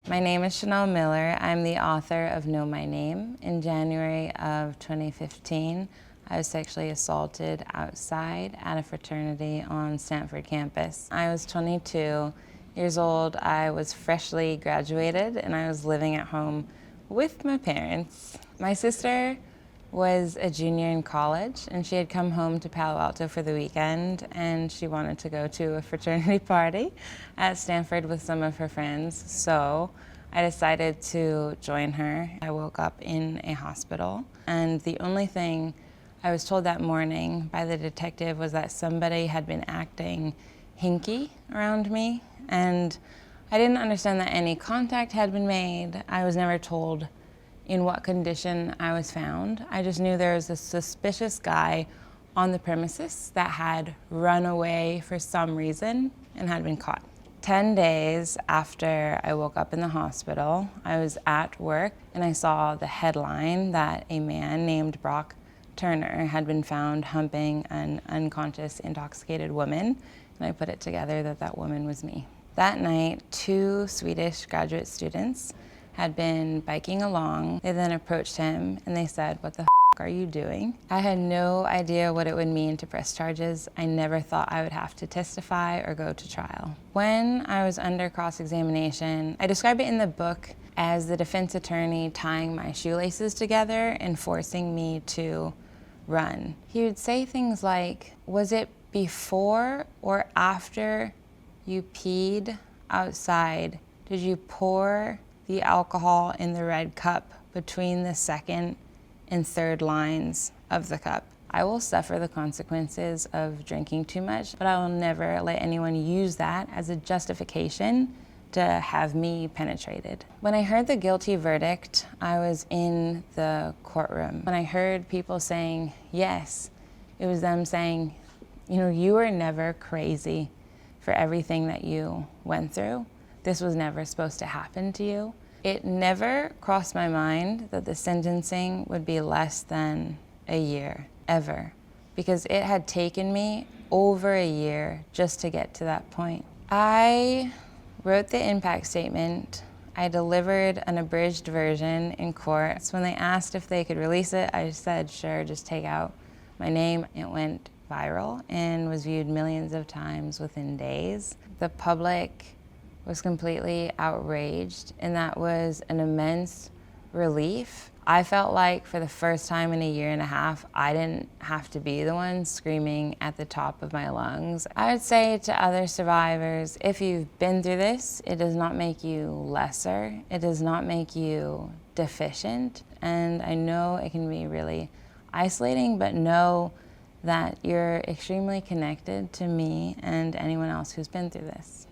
My name is Chanel Miller. I'm the author of Know My Name. In January of 2015, I was sexually assaulted outside at a fraternity on Stanford campus. I was 22 years old. I was freshly graduated and I was living at home with my parents. My sister was a junior in college and she had come home to Palo Alto for the weekend and she wanted to go to a fraternity party at Stanford with some of her friends. So I decided to join her. I woke up in a hospital and the only thing I was told that morning by the detective was that somebody had been acting hinky around me, and I didn't understand that any contact had been made. I was never told in what condition I was found. I just knew there was a suspicious guy on the premises that had run away for some reason and had been caught. 10 days after I woke up in the hospital, I was at work and I saw the headline that a man named Brock Turner had been found humping an unconscious, intoxicated woman, and I put it together that that woman was me. That night, 2 Swedish graduate students had been biking along. They then approached him and they said, "What the f*** are you doing?" I had no idea what it would mean to press charges. I never thought I would have to testify or go to trial. When I was under cross-examination, I describe it in the book as the defense attorney tying my shoelaces together and forcing me to run. He would say things like, "Was it before or after you peed outside? Did you pour the alcohol in the red cup between the second and third lines of the cup?" I will suffer the consequences of drinking too much, but I will never let anyone use that as a justification to have me penetrated. When I heard the guilty verdict, I was in the courtroom. When I heard people saying yes, it was them saying, you were never crazy for everything that you went through. This was never supposed to happen to you. It never crossed my mind that the sentencing would be less than a year, ever, because it had taken me over a year just to get to that point. I wrote the impact statement. I delivered an abridged version in court. So when they asked if they could release it, I said, sure, just take out my name. It went viral and was viewed millions of times within days. The public was completely outraged, and that was an immense relief. I felt like for the first time in a year and a half, I didn't have to be the one screaming at the top of my lungs. I would say to other survivors, if you've been through this, it does not make you lesser. It does not make you deficient. And I know it can be really isolating, but know that you're extremely connected to me and anyone else who's been through this.